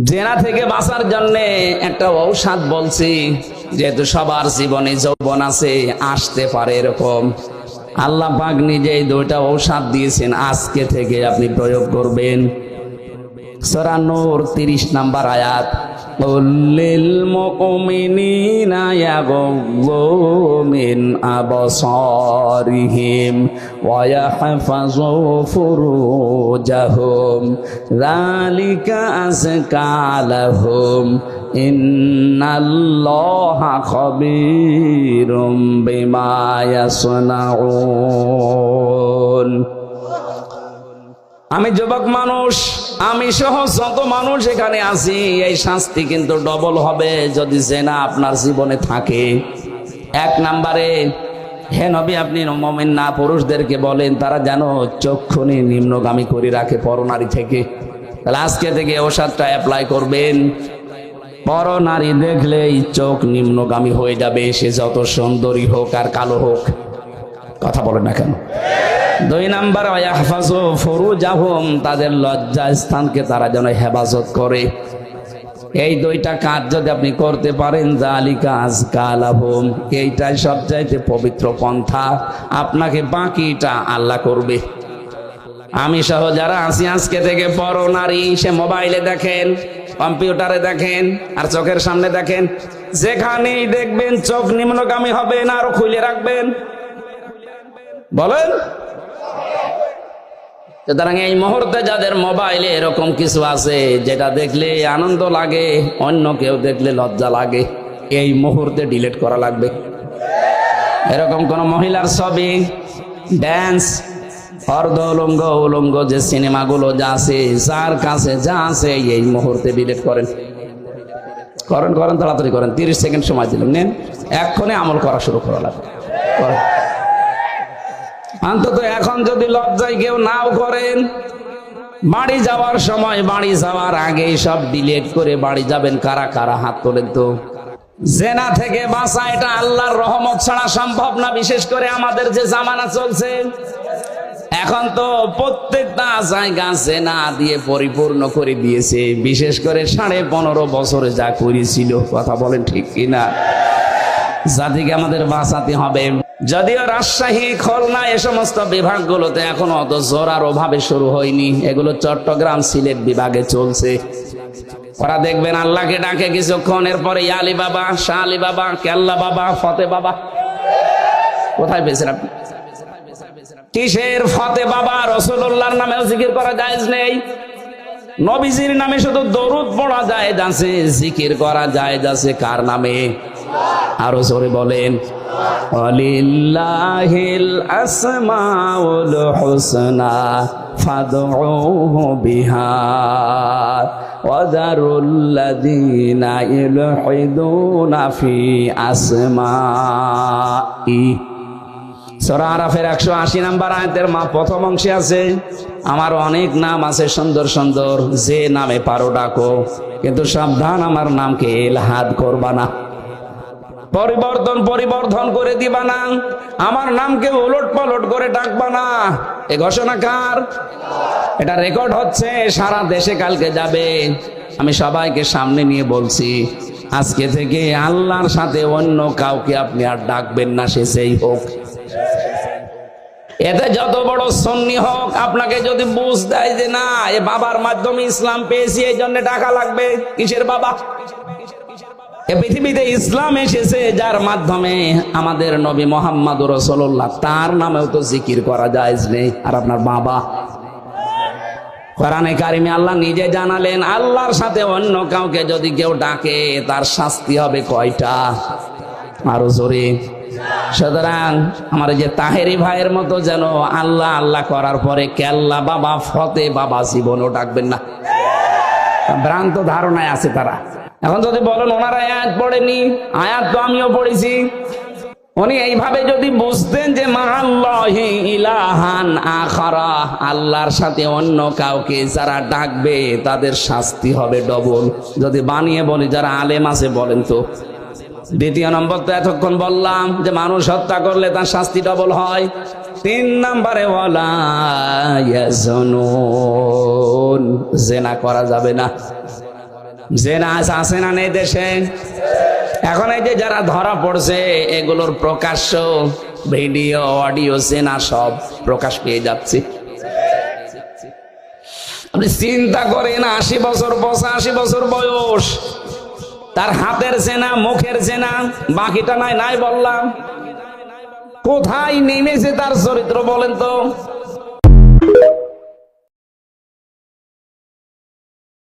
জেনা থেকে বাঁচার জন্য একটা ঔষধ বলছি, যেহেতু সবার জীবনে যৌবন আছে, আসতে পারে এরকম। আল্লাহ পাক নিজেই দুইটা ঔষধ দিয়েছেন, আজকে থেকে আপনি প্রয়োগ করবেন। সূরা নূর 30 নম্বর আয়াত, লিল মুমিনিনা ইয়াগুযু মিন আবসারিহিম ওয়া ইয়াহফাযু ফুরুজাহুম যালিকা আযকা লাহুম ইন্নাল্লাহা খাবীরুম বিমা ইয়াসনাউন। আমি যুবক মানুষ, আমি সহ যত মানুষ এখানে আছি, এই শাস্তি কিন্তু ডবল হবে যদি জেনা আপনার জীবনে থাকে। এক নম্বরে, হে নবী আপনি মুমিন না পুরুষদেরকে বলেন তারা যেন চক্ষুনি নিম্নগামী করে রাখে পরনারী থেকে। তাহলে আজকে থেকে ওষুধটা অ্যাপ্লাই করবেন। পরনারী দেখলেই চোখ নিম্নগামী হয়ে যাবে, সে যত সুন্দরী হোক আর কালো হোক। কথা বলেন না কেন? 2 নাম্বার, ইয়াহফাযু ফুরুজাহুম, তাদের লজ্জা স্থানকে তারা যেন হেফাজত করে। এই 2টা কাজ যদি আপনি করতে পারেন, যালিকা আযকা লাহুম, এইটাই সবচাইতে পবিত্র পন্থা। আপনাকে বাকিটা আল্লাহ করবে। আমি সহ যারা আছি আজকে থেকে পরনারী, সে মোবাইলে দেখেন, কম্পিউটারে দেখেন, আর চোখের সামনে দেখেন, যেখানেই দেখবেন চোখ নিম্নগামী হবে না, আরো খুলে রাখবেন। বলেন। সুতরাং এই মুহূর্তে যাদের মোবাইলে এরকম কিছু আছে যেটা দেখলে আনন্দ লাগে, অন্য কেউ দেখলে লজ্জা লাগে, এই মুহূর্তে ডিলিট করা লাগবে। এরকম কোন মহিলার ছবি, ড্যান্স, অর্ধ উলঙ্গ উলঙ্গ যে সিনেমাগুলো যা আছে, যার কাছে যা আছে, এই মুহূর্তে ডিলিট করেন। করেন করেন, তাড়াতাড়ি করেন। 30 সেকেন্ড সময় দিলাম, নেন, এক্ষুনি আমল করা শুরু করা লাগবে। অন্তত এখন যদি লজ্জায় কেউ নাও করেন, বাড়ি যাওয়ার সময়, বাড়ি যাওয়ার আগে সব ডিলিট করে বাড়ি যাবেন। কারা কারা হাত তোলেন তো? জেনা থেকে বাঁচা এটা আল্লাহর রহমত ছাড়া সম্ভব না। বিশেষ করে আমাদের যে জামানা চলছে এখন, তো প্রত্যেকটা জায়গা জেনা দিয়ে পরিপূর্ণ করে দিয়েছে। বিশেষ করে 15.5 বছরে যা করেছিল, কথা বলেন ঠিক কিনা? জাতিকে আমাদের বাঁচাতে হবে। যদিও রাজশাহী, খুলনা এ সমস্ত বিভাগগুলোতে এখনো অত জোরালো ভাবে শুরু হয়নি, এগুলো চট্টগ্রাম, সিলেট বিভাগে চলছে। ওরা দেখবেন আল্লাহকে ডাকে কিছুক্ষণ, এরপরে আলী বাবা, শাহ আলী বাবা, কেল্লা বাবা, ফতে বাবা। কোথায় পেয়েছেন আপনি? কিসের ফতে বাবা? রাসূলুল্লাহর নামেও জিকির করা জায়েজ নেই। নবীজির নামে শুধু দরুদ পড়া জায়েজ আছে, জিকির করা জায়েজ আছে কার নামে? আরো জোরে বলেন। ওয়ালিল্লাহিল আসমাউল হুসনা ফাদউহু বিহা ওয়া যারুল্লাযীনা ইলহিদুনা ফি আসমাই। সূরা আরাফের 180 নম্বর আয়াতের প্রথম অংশে আছে, আমার অনেক নাম আছে সুন্দর সুন্দর, যে নামে পারো ডাকো, কিন্তু সাবধান আমার নামকে ইলহাদ করবা না, পরিবর্তন করে দিবা না, আমার নামকে উলট পালট করে ডাকবা না। এ ঘোষণা কার? এটা রেকর্ড হচ্ছে, সারা দেশে কালকে যাবে। আমি সবাইকে সামনে নিয়ে বলছি, আজকে থেকে আল্লাহর সাথে অন্য কাউকে আপনি আর ডাকবেন না, সে যেই হোক। এতে যত বড় সুন্নি হোক, আপনাকে যদি বুঝ দেয় যে না, এ বাবার মাধ্যমে ইসলাম পেয়েছি, এই জন্য টাকা লাগবে। কিসের বাবা? এ পৃথিবীতে ইসলাম এসেছে যার মাধ্যমে, আমাদের নবী মুহাম্মদুর রাসূলুল্লাহ, তার নামেও তো জিকির করা জায়েজ নেই। আর আপনার বাবা, কোরআনে কারিমে আল্লাহ নিজে জানালেন, আল্লাহর সাথে অন্য কাউকে যদি কেউ ডাকে তার শাস্তি হবে কয়টা? আরো জোরে। সুতরাং আমার যে তাহেরি ভাইয়ের মতো যেন আল্লাহ আল্লাহ করার পরে কেল্লা বাবা, ফতে বাবা জীবনও ডাকবেন না। ভ্রান্ত ধারণায় আছে তারা। এখন যদি বলেন ওনারা আয়াত পড়েনি, আয়াত তো আমিও পড়েছি। উনি এইভাবে যদি বুঝতেন যে মাআল্লাহি ইলাহান আখারা, আল্লাহর সাথে অন্য কাউকে যারা ডাকবে তাদের শাস্তি হবে ডবল। যদি বানিয়ে বলি, যারা আলেম আছে বলেন তো। দ্বিতীয় নম্বর তো এতক্ষণ বললাম যে মানুষ হত্যা করলে তার শাস্তি ডবল হয়। 3 নম্বরে ওয়ালা ইয়াজনুন, জিনা করা যাবে না। জেনা আছে না নেই দেশে? এখন এই যে যারা ধরা পড়ছে এগুলোর প্রকাশ্য ভিডিও অডিও জেনা সব প্রকাশ পেয়ে যাচ্ছে। আপনি চিন্তা করেন 80 বছর 85 বছর বয়স, তার হাতের জেনা মুখের জেনা, বাকিটা নাই বললাম। কোথায় নেমেছে তার চরিত্র বলেন তো?